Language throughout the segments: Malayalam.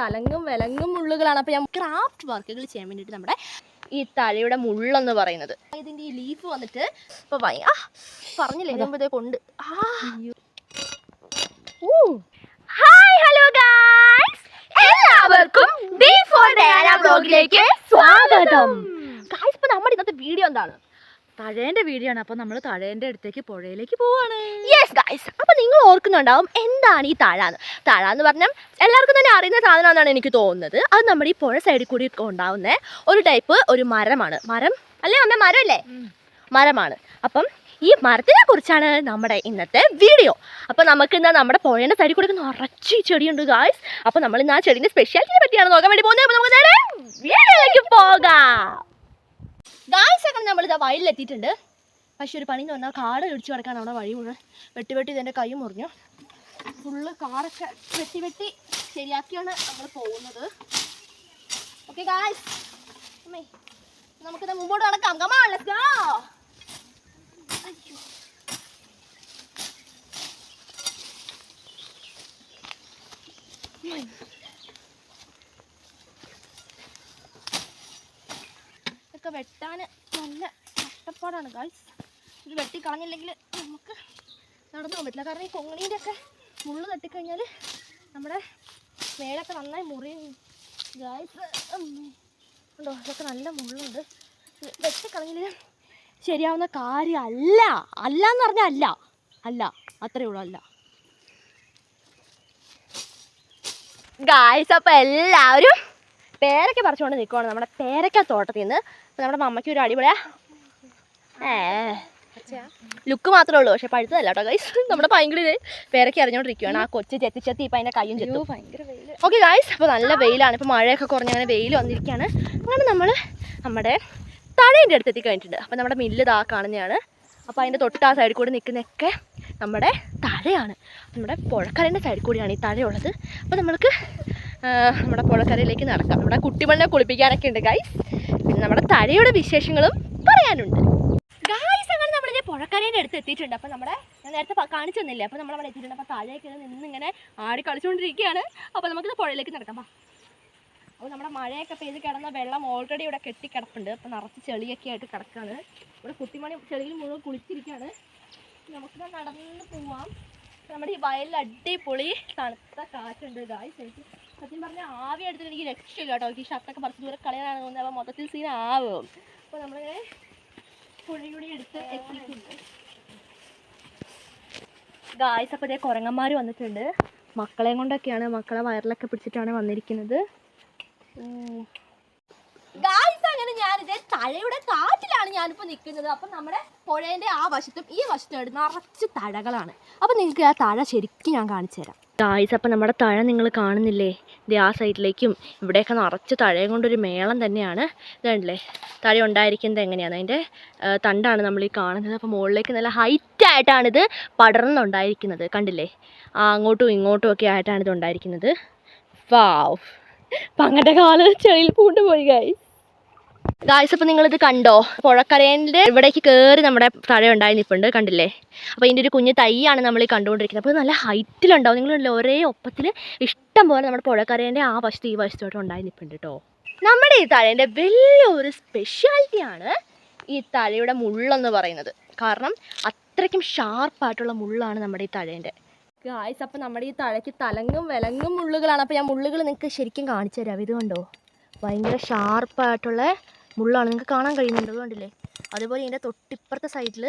തലങ്ങും വിലങ്ങും മുള്ളുകളാണ്. അപ്പോൾ ഞാൻ ക്രാഫ്റ്റ് വർക്കുകൾ ചെയ്യാൻ വേണ്ടിയിട്ട് നമ്മുടെ ഈ തലയുടെ മുള്ളെന്ന് പറയുന്നത് ഇതിൻ്റെ ഈ ലീഫ് വന്നിട്ട് ഇപ്പോൾ പറഞ്ഞില്ലേ ഇതേ കൊണ്ട് ഹായ് ഹലോ ഗായ്സ്, എല്ലാവർക്കും ബിഫോർ ഡയാന വ്ലോഗിലേക്ക് സ്വാഗതം. ഗായ്സ്, ഇപ്പോൾ നമ്മുടെ ഇന്നത്തെ വീഡിയോ എന്താണ്? തഴേന്റെ വീഡിയോ ആണ്. അപ്പോൾ നമ്മൾ തഴേന്റെ അടുത്തേക്ക് പുഴയിലേക്ക് പോവാണ്. യെസ് ഗായ്സ്, അപ്പോൾ നിങ്ങൾ ഓർക്കുന്നുണ്ടാവും എന്താണ് ഈ തഴ എന്ന് പറഞ്ഞാൽ എല്ലാവർക്കും തന്നെ അറിയുന്ന സാധനമാണെന്നാണ് എനിക്ക് തോന്നുന്നത്. അത് നമ്മുടെ ഈ പുഴ സൈഡിൽ കൂടി ഉണ്ടാവുന്ന ഒരു ടൈപ്പ് ഒരു മരമാണ്. മരം അല്ലേ അമ്മ? മരമല്ലേ? മരമാണ്. അപ്പം ഈ മരത്തിനെ കുറിച്ചാണ് നമ്മുടെ ഇന്നത്തെ വീഡിയോ. അപ്പോൾ നമുക്ക് ഇന്ന് നമ്മുടെ പുഴയുടെ സൈഡിൽ കൂടെ നിറച്ച് ചെടിയുണ്ട് ഗായ്സ്. അപ്പോൾ നമ്മൾ ഇന്ന് ആ ചെടീൻ്റെ സ്പെഷ്യാലിറ്റിയെ പറ്റിയാണ് നോക്കാൻ വേണ്ടി പോകുന്നത്. അപ്പോൾ നമുക്ക് നേരെ വീഡിയോയിലേക്ക് പോകാം. ഗായ്സ്, അങ്ങനെ നമ്മളിതാ വയലിലെത്തിയിട്ടുണ്ട്. പക്ഷെ ഒരു പണി എന്ന് പറഞ്ഞാൽ കാട് ഇടിച്ചു കിടക്കാൻ അവിടെ വഴി മുഴുവൻ വെട്ടി ഇതിൻ്റെ കൈ മുറിഞ്ഞു. ഫുള്ള് കാടൊക്കെ വെട്ടി ശരിയാക്കിയാണ് നമ്മൾ പോകുന്നത്. ഓക്കെ ഗായ്സ്, നമുക്കിത് മുമ്പോട്ട് നടക്കാം. Come on, let's go. ഇതൊക്കെ വെട്ടാൻ നല്ല കഷ്ടപ്പാടാണ് ഗായ്സ്. ഇത് വെട്ടിക്കളഞ്ഞില്ലെങ്കിൽ നമുക്ക് നടന്നു പോകാൻ പറ്റില്ല. കാരണം ഈ കൊങ്ങണീൻ്റെ ഒക്കെ മുള്ളു തട്ടിക്കഴിഞ്ഞാൽ നമ്മുടെ മേലൊക്കെ നന്നായി മുറിയും ഗായ്സ്. ഉണ്ടോ? ഇതൊക്കെ നല്ല മുള്ളുണ്ട്. വെട്ടിക്കളഞ്ഞാൽ ശരിയാവുന്ന കാര്യമല്ല. അല്ല എന്ന് പറഞ്ഞാൽ അല്ല അത്രയേ ഉള്ളൂ. അല്ല ഗായ്സ്, അപ്പോൾ എല്ലാവരും പേരയ്ക്ക പറിച്ചുകൊണ്ട് നിൽക്കുവാണ് നമ്മുടെ പേരയ്ക്ക തോട്ടത്തിൽ നിന്ന്. അപ്പോൾ നമ്മുടെ മമ്മയ്ക്ക് ഒരു അടിപൊളിയാ ലുക്ക് മാത്രമേ ഉള്ളൂ, പക്ഷെ പഴുത്തതല്ല കേട്ടോ ഗൈസ്. നമ്മുടെ ഭയങ്കര പേരയ്ക്ക അറിഞ്ഞുകൊണ്ടിരിക്കുകയാണ്. ആ കൊച്ചു ചെത്തി ഇപ്പം അതിൻ്റെ കയ്യും ചെത്തു. ഓക്കെ ഗൈസ്, അപ്പോൾ നല്ല വെയിലാണ്. ഇപ്പോൾ മഴയൊക്കെ കുറഞ്ഞ് അങ്ങനെ വെയിൽ വന്നിരിക്കുകയാണ്. അങ്ങനെ നമ്മൾ നമ്മുടെ തഴേൻ്റെ അടുത്തെത്തി കഴിഞ്ഞിട്ടുണ്ട്. അപ്പോൾ നമ്മുടെ മില്ല് ഇതാ കാണുന്നതാണ്. അപ്പോൾ അതിൻ്റെ തൊട്ട് ആ സൈഡിൽ കൂടി നിൽക്കുന്നതൊക്കെ നമ്മുടെ തഴയാണ്. നമ്മുടെ പുഴക്കരേൻ്റെ സൈഡിൽ കൂടിയാണ് ഈ തഴയുള്ളത്. അപ്പോൾ നമ്മൾക്ക് നമ്മുടെ പുഴക്കരയിലേക്ക് നടക്കാം. നമ്മുടെ കുട്ടിമണ്ണെ കുളിപ്പിക്കാനൊക്കെ ഉണ്ട് ഗൈസ്. പിന്നെ നമ്മുടെ തഴയുടെ വിശേഷങ്ങളും പറയാനുണ്ട് ഗൈസ്. അങ്ങനെ നമ്മളിത് പുഴക്കരേൻ്റെ അടുത്ത് എത്തിയിട്ടുണ്ട്. അപ്പോൾ നമ്മുടെ ഞാൻ നേരത്തെ കാണിച്ചു തന്നില്ലേ, അപ്പോൾ നമ്മളവിടെ എത്തിയിട്ടുണ്ട്. അപ്പോൾ തഴയൊക്കെ നിന്നിങ്ങനെ ആടി കളിച്ചുകൊണ്ടിരിക്കുകയാണ്. അപ്പോൾ നമുക്കിത് പുഴയിലേക്ക് നടക്കാം. അപ്പോൾ നമ്മുടെ മഴയൊക്കെ പെയ്ത് കിടന്ന വെള്ളം ഓൾറെഡി ഇവിടെ കെട്ടിക്കിടപ്പുണ്ട്. അപ്പോൾ നിറച്ച് ചെളിയൊക്കെ ആയിട്ട് കിടക്കുകയാണ്. ഇവിടെ കുട്ടിമണി ചെളിയിൽ മുഴുവൻ കുളിച്ചിരിക്കുകയാണ്. നമുക്കിത് നടന്ന് പോവാം. നമ്മുടെ ഈ വയലിൽ അടിപൊളി തണുത്ത കാറ്റുണ്ട് ഗായ്സ്. എനിക്ക് സത്യം പറഞ്ഞാൽ ആവി എടുത്തിട്ട് എനിക്ക് രക്ഷയില്ല കേട്ടോ. എനിക്ക് ഷർട്ടൊക്കെ പറിച്ച് ദൂരെ കളയാനാണ് തോന്നുന്നത്. അപ്പോൾ മൊത്തത്തിൽ സീൻ ആവും. അപ്പോൾ നമ്മളിങ്ങനെ പുഴയൂടി എടുത്ത് എത്തിയിട്ടുണ്ട് ഗായ്സ്. അപ്പോൾ ഇതേ കുരങ്ങന്മാർ വന്നിട്ടുണ്ട്. മക്കളെയും കൊണ്ടൊക്കെയാണ്, മക്കളെ വയറിലൊക്കെ പിടിച്ചിട്ടാണ് വന്നിരിക്കുന്നത് ഗായ്സ്. അങ്ങനെ ഞാനിത് തഴയുടെ കാട്ടിലാണ് ഞാനിപ്പോൾ നിൽക്കുന്നത്. അപ്പം നമ്മുടെ പുഴേൻ്റെ ആ വശത്തും ഈ വശത്തും നിറച്ച് തഴകളാണ്. അപ്പം നിങ്ങൾക്ക് ആ തഴ ശരിക്കും ഞാൻ കാണിച്ചു തരാം ഗായ്സ്. അപ്പം നമ്മുടെ തഴ നിങ്ങൾ കാണുന്നില്ലേ? ഇത് ആ സൈഡിലേക്കും ഇവിടെയൊക്കെ നിറച്ച് തഴയും കൊണ്ടൊരു മേളം തന്നെയാണ്. ഇതുണ്ടല്ലേ തഴ ഉണ്ടായിരിക്കുന്നത് എങ്ങനെയാണ്? അതിൻ്റെ തണ്ടാണ് നമ്മൾ ഈ കാണുന്നത്. അപ്പോൾ മുകളിലേക്ക് നല്ല ഹൈറ്റായിട്ടാണിത് പടർന്നുണ്ടായിരിക്കുന്നത്. കണ്ടില്ലേ? അങ്ങോട്ടും ഇങ്ങോട്ടും ഒക്കെ ആയിട്ടാണ് ഇത് ഉണ്ടായിരിക്കുന്നത്. വാവ്, പങ്ങടെ കാല് ചെളിയിൽ പൂണ്ടുപോയി ഗായ്സ്. അപ്പോൾ നിങ്ങളിത് കണ്ടോ? പുഴക്കരേൻ്റെ ഇവിടേക്ക് കയറി നമ്മുടെ തഴ ഉണ്ടായി നിൽപ്പുണ്ട്. കണ്ടില്ലേ? അപ്പോൾ ഇതിൻ്റെ ഒരു കുഞ്ഞ് തൈയാണ് നമ്മൾ ഈ കണ്ടുകൊണ്ടിരിക്കുന്നത്. അപ്പോൾ നല്ല ഹൈറ്റിലുണ്ടാവും. നിങ്ങളുണ്ടല്ലോ ഒരേ ഒപ്പത്തിൽ ഇഷ്ടം പോലെ നമ്മുടെ പുഴക്കരേൻ്റെ ആ വശത്ത് ഈ വശത്തോട്ട് ഉണ്ടായി നിൽപ്പുണ്ട് കേട്ടോ. നമ്മുടെ ഈ തഴേൻ്റെ വലിയൊരു സ്പെഷ്യാലിറ്റിയാണ് ഈ തഴയുടെ മുള്ളെന്ന് പറയുന്നത്. കാരണം അത്രയ്ക്കും ഷാർപ്പായിട്ടുള്ള മുള്ളാണ് നമ്മുടെ ഈ തഴേൻ്റെ ഗായ്സ്. അപ്പോൾ നമ്മുടെ ഈ തഴയ്ക്ക് തലങ്ങും വിലങ്ങും മുള്ളുകളാണ്. അപ്പോൾ ഞാൻ മുള്ളുകൾ നിങ്ങൾക്ക് ശരിക്കും കാണിച്ചു തരാം. ഇത് കണ്ടോ? ഭയങ്കര ഷാർപ്പായിട്ടുള്ള മുള്ളാണ്. നിങ്ങൾക്ക് കാണാൻ കഴിയുന്നുണ്ട്. കണ്ടില്ലേ? അതുപോലെ ഇതിൻ്റെ തൊട്ടിപ്പുറത്തെ സൈഡിൽ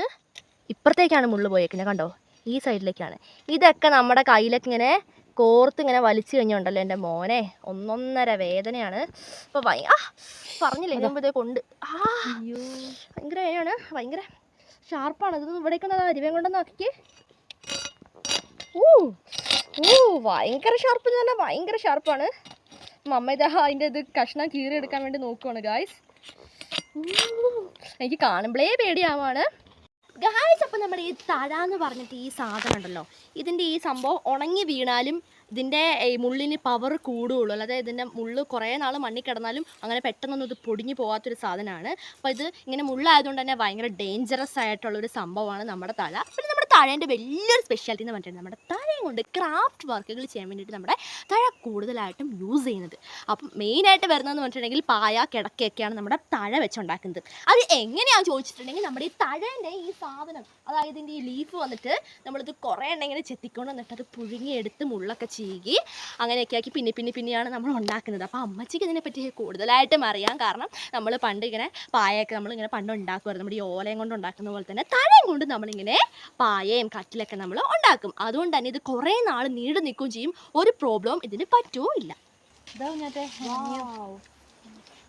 ഇപ്പുറത്തേക്കാണ് മുള്ള് പോയേക്കുന്നത്. കണ്ടോ? ഈ സൈഡിലേക്കാണ്. ഇതൊക്കെ നമ്മുടെ കയ്യിലൊക്കെ ഇങ്ങനെ കോർത്ത് ഇങ്ങനെ വലിച്ചു കഴിഞ്ഞുണ്ടല്ലോ എൻ്റെ മോനെ, ഒന്നൊന്നര വേദനയാണ്. അപ്പോൾ പറഞ്ഞില്ലേ നമ്മൾ ഇതേ കൊണ്ട് ഭയങ്കര വേദനയാണ്, ഭയങ്കര ഷാർപ്പാണ്. ഇതൊന്നും ഇവിടേക്കൊന്ന് അരിവം കൊണ്ടൊന്ന് ആക്കി. ഭയങ്കര ഷാർപ്പ് എന്ന് പറഞ്ഞാൽ ഭയങ്കര ഷാർപ്പാണ്. മമ്മ ഇതാ അതിൻ്റെ ഇത് കഷ്ണം കീറി എടുക്കാൻ വേണ്ടി നോക്കുവാണ് ഗായ്സ്. എനിക്ക് കാണുമ്പോഴേ പേടിയാവാണ് ഗായ്സ്. അപ്പോൾ നമ്മുടെ ഈ തഴ എന്ന് പറഞ്ഞിട്ട് ഈ സാധനം ഉണ്ടല്ലോ, ഇതിൻ്റെ ഈ സംഭവം ഉണങ്ങി വീണാലും ഇതിൻ്റെ ഈ മുള്ളിന് പവർ കൂടുകയുള്ളൂ, അല്ലാതെ ഇതിൻ്റെ മുള്ള് കുറേ നാൾ മണ്ണിൽ കിടന്നാലും അങ്ങനെ പെട്ടെന്നൊന്നും ഇത് പൊടിഞ്ഞു പോകാത്തൊരു സാധനമാണ്. അപ്പോൾ ഇത് ഇങ്ങനെ മുള്ളായതുകൊണ്ട് തന്നെ ഭയങ്കര ഡേഞ്ചറസ് ആയിട്ടുള്ളൊരു സംഭവമാണ് നമ്മുടെ തഴ. പിന്നെ നമ്മുടെ തഴേൻ്റെ വലിയൊരു സ്പെഷ്യാലിറ്റി എന്ന് പറഞ്ഞിട്ടുണ്ടെങ്കിൽ നമ്മുടെ തഴയും കൊണ്ട് ക്രാഫ്റ്റ് വർക്കുകൾ ചെയ്യാൻ വേണ്ടിയിട്ട് നമ്മുടെ തഴ കൂടുതലായിട്ടും യൂസ് ചെയ്യുന്നത്. അപ്പം മെയിനായിട്ട് വരുന്നതെന്ന് പറഞ്ഞിട്ടുണ്ടെങ്കിൽ പായ, കിടക്കയൊക്കെയാണ് നമ്മുടെ തഴ വെച്ചുണ്ടാക്കുന്നത്. അത് എങ്ങനെയാണെന്ന് ചോദിച്ചിട്ടുണ്ടെങ്കിൽ നമ്മുടെ ഈ തഴേൻ്റെ ഈ സാധനം, അതായത് ഇതിൻ്റെ ഈ ലീഫ് വന്നിട്ട് നമ്മളിത് കുറേ എണ്ണം ഇങ്ങനെ ചെത്തിക്കൊണ്ട് വന്നിട്ട് അത് പുഴുങ്ങിയെടുത്ത് മുള്ളൊക്കെ ചീകി അങ്ങനെയൊക്കെ ആക്കി പിന്നെയാണ് നമ്മൾ ഉണ്ടാക്കുന്നത്. അപ്പോൾ അമ്മച്ചിക്ക് ഇതിനെപ്പറ്റി കൂടുതലായിട്ടും അറിയാം. കാരണം നമ്മൾ പണ്ട് ഇങ്ങനെ പായൊക്കെ നമ്മളിങ്ങനെ പണ്ട് ഉണ്ടാക്കുമായിരുന്നു. നമ്മുടെ ഈ ഓലയും കൊണ്ട് ഉണ്ടാക്കുന്ന പോലെ തന്നെ തഴയും കൊണ്ട് നമ്മളിങ്ങനെ പായയും കട്ടിലൊക്കെ നമ്മൾ ഉണ്ടാക്കും. അതുകൊണ്ട് തന്നെ ഇത് കുറേ നാൾ നീണ്ടു നിൽക്കുകയും ചെയ്യും. ഒരു പ്രോബ്ലം ഇതിന് പറ്റുകയില്ല.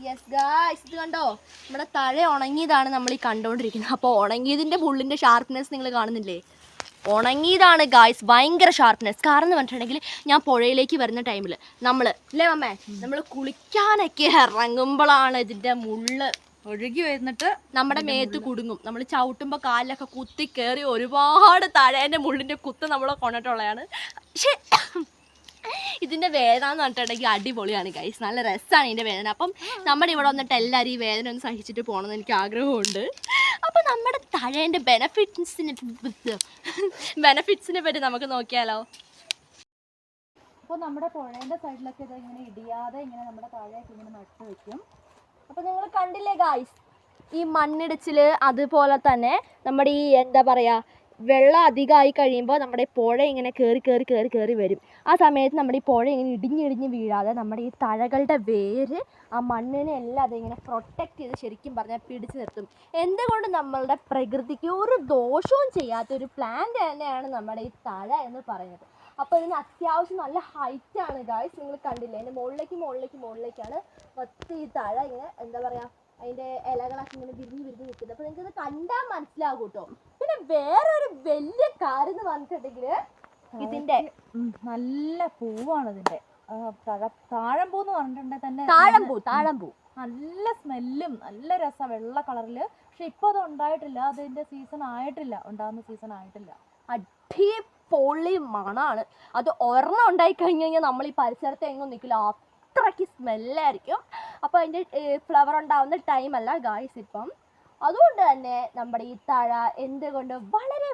യെസ് ഗായ്സ്, ഇത് കണ്ടോ, നമ്മുടെ തഴ ഉണങ്ങിയതാണ് നമ്മൾ ഈ കണ്ടുകൊണ്ടിരിക്കുന്നത്. അപ്പോൾ ഉണങ്ങിയതിൻ്റെ മുള്ളിൻ്റെ ഷാർപ്നെസ് നിങ്ങൾ കാണുന്നില്ലേ? ഉണങ്ങിയതാണ് ഗായ്സ്, ഭയങ്കര ഷാർപ്നെസ്. കാരണം എന്ന് പറഞ്ഞിട്ടുണ്ടെങ്കിൽ ഞാൻ പുഴയിലേക്ക് വരുന്ന ടൈമിൽ നമ്മൾ അല്ലേ അമ്മേ, നമ്മൾ കുളിക്കാനൊക്കെ ഇറങ്ങുമ്പോഴാണ് ഇതിൻ്റെ മുള്ള് ഒഴുകി വരുന്നിട്ട് നമ്മുടെ മേത്ത് കുടുങ്ങും. നമ്മൾ ചവിട്ടുമ്പോൾ കാലിലൊക്കെ കുത്തി കയറി ഒരുപാട് തഴേൻ്റെ മുള്ളിൻ്റെ കുത്ത് നമ്മളെ കൊണ്ടിട്ടുള്ളതാണ്. പക്ഷേ ഇതിൻ്റെ വേദന എന്ന് പറഞ്ഞിട്ടുണ്ടെങ്കിൽ അടിപൊളിയാണ് ഗൈസ്, നല്ല രസമാണ് ഇതിൻ്റെ വേദന. അപ്പം നമ്മുടെ ഇവിടെ വന്നിട്ട് എല്ലാവരും ഈ വേദന ഒന്ന് സഹിച്ചിട്ട് പോകണമെന്ന് എനിക്ക് ആഗ്രഹമുണ്ട്. അപ്പോൾ നമ്മുടെ തഴേൻ്റെ ബെനഫിറ്റ്സിനെ പറ്റി നമുക്ക് നോക്കിയാലോ? അപ്പോൾ നമ്മുടെ പുഴേൻ്റെ സൈഡിലൊക്കെ ഇത് ഇങ്ങനെ ഇടിയാതെ ഇങ്ങനെ നമ്മുടെ താഴെയൊക്കെ ഇങ്ങനെ നട്ട് വെക്കും. അപ്പോൾ നിങ്ങൾ കണ്ടില്ലേ ഗായ്സ്, ഈ മണ്ണിടിച്ചിൽ അതുപോലെ തന്നെ നമ്മുടെ ഈ എന്താ പറയുക, വെള്ളം അധികമായി കഴിയുമ്പോൾ നമ്മുടെ പുഴ ഇങ്ങനെ കയറി വരും. ആ സമയത്ത് നമ്മുടെ ഈ പുഴ ഇങ്ങനെ ഇടിഞ്ഞിടിഞ്ഞ് വീഴാതെ നമ്മുടെ ഈ തഴകളുടെ വേര് ആ മണ്ണിനെ എല്ലാം അതിങ്ങനെ പ്രൊട്ടക്റ്റ് ചെയ്ത് ശരിക്കും പറഞ്ഞാൽ പിടിച്ചു നിർത്തും. എന്തുകൊണ്ട് നമ്മളുടെ പ്രകൃതിക്ക് ഒരു ദോഷവും ചെയ്യാത്തൊരു പ്ലാന്റ് തന്നെയാണ് നമ്മുടെ ഈ തഴ എന്ന് പറയുന്നത്. അപ്പോൾ ഇതിന് അത്യാവശ്യം നല്ല ഹൈറ്റാണ് ഗായ്സ്, നിങ്ങൾ കണ്ടില്ലേ, അതിൻ്റെ മുകളിലേക്കാണ് ഒത്തിരി ഈ തഴ ഇങ്ങനെ എന്താ പറയുക, അതിൻ്റെ ഇലകളൊക്കെ ഇങ്ങനെ വിരിഞ്ഞ് നിൽക്കുന്നത്. അപ്പോൾ നിങ്ങൾക്ക് ഇത് കണ്ടാൽ മനസ്സിലാകും കേട്ടോ. പിന്നെ വേറൊരു വലിയ കാര്യം എന്ന് പറഞ്ഞിട്ടുണ്ടെങ്കിൽ ഇതിൻ്റെ നല്ല പൂവാണ് ഇതിൻ്റെ താഴമ്പൂ എന്ന് പറഞ്ഞിട്ടുണ്ടെങ്കിൽ തന്നെ താഴമ്പൂ നല്ല സ്മെല്ലും നല്ല രസം, വെള്ള കളറിൽ. പക്ഷെ ഇപ്പോൾ അത് ഉണ്ടായിട്ടില്ല, അതിൻ്റെ സീസൺ ആയിട്ടില്ല, ഉണ്ടാകുന്ന സീസൺ ആയിട്ടില്ല. അടിപൊളി മണമാണ്. അത് ഒരെണ്ണം ഉണ്ടായി കഴിഞ്ഞ് കഴിഞ്ഞാൽ നമ്മൾ ഈ പരിസരത്ത് എങ്ങും നിൽക്കില്ല, അത്രയ്ക്ക് സ്മെല്ലായിരിക്കും. അപ്പോൾ അതിൻ്റെ ഫ്ലവർ ഉണ്ടാവുന്ന ടൈമല്ല ഗായ്സ് ഇപ്പം. അതുകൊണ്ട് തന്നെ നമ്മുടെ ഈ തഴ എന്തുകൊണ്ട്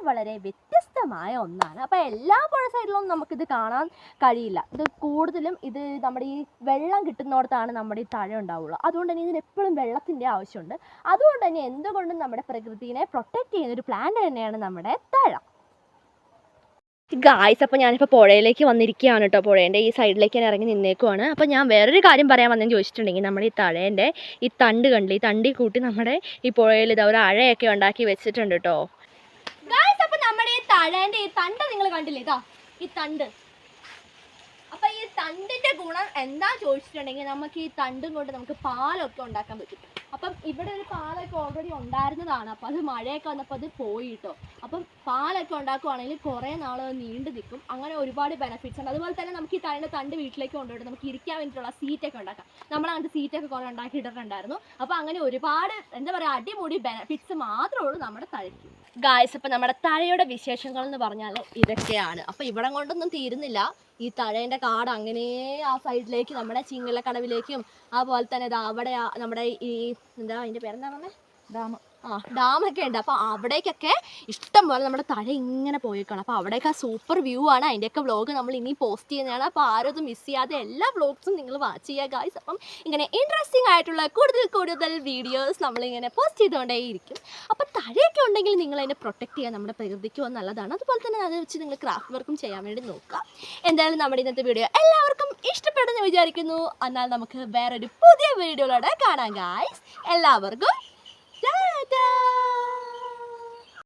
വളരെ വ്യത്യസ്തമായ ഒന്നാണ്. അപ്പോൾ എല്ലാ പുഴ സൈഡിലും നമുക്കിത് കാണാൻ കഴിയില്ല. ഇത് കൂടുതലും ഇത് നമ്മുടെ ഈ വെള്ളം കിട്ടുന്നിടത്താണ് നമ്മുടെ ഈ തഴ ഉണ്ടാവുള്ളൂ. അതുകൊണ്ട് തന്നെ ഇതിന് എപ്പോഴും വെള്ളത്തിൻ്റെ ആവശ്യമുണ്ട്. അതുകൊണ്ട് തന്നെ എന്തുകൊണ്ടും നമ്മുടെ പ്രകൃതിയെ പ്രൊട്ടക്റ്റ് ചെയ്യുന്നൊരു പ്ലാന്റ് തന്നെയാണ് നമ്മുടെ തഴ. ഗായ്സ്, അപ്പോൾ ഞാനിപ്പോൾ പുഴയിലേക്ക് വന്നിരിക്കുകയാണ് കേട്ടോ. പുഴേൻ്റെ ഈ സൈഡിലേക്ക് ഞാൻ ഇറങ്ങി നിന്നേക്കുവാണ്. അപ്പോൾ ഞാൻ വേറൊരു കാര്യം പറയാൻ വന്നെന്ന് ചോദിച്ചിട്ടുണ്ടെങ്കിൽ നമ്മുടെ ഈ തഴേൻ്റെ ഈ തണ്ട് കണ്ടില്ല, ഈ തണ്ടി കൂട്ടി നമ്മുടെ ഈ പുഴയിൽ ഇതാ ഒരു അഴയൊക്കെ ഉണ്ടാക്കി വെച്ചിട്ടുണ്ട് കേട്ടോ ഗായ്സ്. അപ്പോൾ നമ്മുടെ ഈ തഴേൻ്റെ ഈ തണ്ട് നിങ്ങൾ കണ്ടില്ലേ, ഇതാ ഈ തണ്ട്. അപ്പോൾ ഈ തണ്ടിൻ്റെ ഗുണം എന്താ ചോദിച്ചിട്ടുണ്ടെങ്കിൽ നമുക്ക് ഈ തണ്ടും കൊണ്ട് നമുക്ക് പാലൊക്കെ ഉണ്ടാക്കാൻ പറ്റും. അപ്പം ഇവിടെ ഒരു പാലൊക്കെ ഓൾറെഡി ഉണ്ടായിരുന്നതാണ്. അപ്പോൾ അത് മഴയൊക്കെ വന്നപ്പോൾ അത് പോയി കേട്ടോ. അപ്പം പാലൊക്കെ ഉണ്ടാക്കുവാണെങ്കിൽ കുറേ നാൾ നീണ്ടു നിൽക്കും. അങ്ങനെ ഒരുപാട് ബെനിഫിറ്റ്സ് ഉണ്ട്. അതുപോലെ തന്നെ നമുക്ക് ഈ തഴയുടെ തണ്ട് വീട്ടിലേക്ക് കൊണ്ടുപോയിട്ട് നമുക്ക് ഇരിക്കാൻ വേണ്ടിയിട്ടുള്ള സീറ്റൊക്കെ ഉണ്ടാക്കാം. നമ്മളങ്ങനത്തെ സീറ്റൊക്കെ കുറേ ഉണ്ടാക്കി ഇട്ടിട്ടുണ്ടായിരുന്നു. അപ്പോൾ അങ്ങനെ ഒരുപാട് എന്താ പറയുക, അടിപൊളി ബെനിഫിറ്റ്സ് മാത്രമേ ഉള്ളൂ നമ്മുടെ തഴയ്ക്ക്. ഗായ്സ്, ഇപ്പോൾ നമ്മുടെ തഴയുടെ വിശേഷങ്ങൾ എന്ന് പറഞ്ഞാൽ ഇതൊക്കെയാണ്. അപ്പോൾ ഇവിടെ കൊണ്ടൊന്നും തീരുന്നില്ല. ഈ തഴേൻ്റെ കാട് അങ്ങനെ ആ സൈഡിലേക്ക് നമ്മുടെ ചിങ്ങലക്കടവിലേക്കും അതുപോലെ തന്നെ അവിടെ നമ്മുടെ ഈ എന്താ അതിൻ്റെ പേരെന്താ പറഞ്ഞത്, ഡാമൊക്കെ ഉണ്ട്. അപ്പോൾ അവിടേക്കൊക്കെ ഇഷ്ടം പോലെ നമ്മുടെ തഴ ഇങ്ങനെ പോയേക്കാണ്. അപ്പോൾ അവിടെയൊക്കെ സൂപ്പർ വ്യൂ ആണ്. അതിൻ്റെയൊക്കെ വ്ളോഗ് നമ്മൾ ഇനി പോസ്റ്റ് ചെയ്യുന്നതാണ്. അപ്പോൾ ആരും ഇത് മിസ് ചെയ്യാതെ എല്ലാ വ്ളോഗ്സും നിങ്ങൾ വാച്ച് ചെയ്യുക ഗായ്സ്. അപ്പം ഇങ്ങനെ ഇൻട്രസ്റ്റിംഗ് ആയിട്ടുള്ള കൂടുതൽ വീഡിയോസ് നമ്മളിങ്ങനെ പോസ്റ്റ് ചെയ്തുകൊണ്ടേയിരിക്കും. അപ്പോൾ തഴയൊക്കെ ഉണ്ടെങ്കിൽ നിങ്ങൾ അതിനെ പ്രൊട്ടക്റ്റ് ചെയ്യാൻ നമ്മുടെ പ്രകൃതിക്ക് നല്ലതാണ്. അതുപോലെ തന്നെ അത് വെച്ച് നിങ്ങൾ ക്രാഫ്റ്റ് വർക്കും ചെയ്യാൻ വേണ്ടി നോക്കുക. എന്തായാലും നമ്മുടെ ഇന്നത്തെ വീഡിയോ എല്ലാവർക്കും ഇഷ്ടപ്പെടുമെന്ന് വിചാരിക്കുന്നു. എന്നാൽ നമുക്ക് വേറൊരു പുതിയ വീഡിയോയിലൂടെ കാണാം ഗായ്സ്. എല്ലാവർക്കും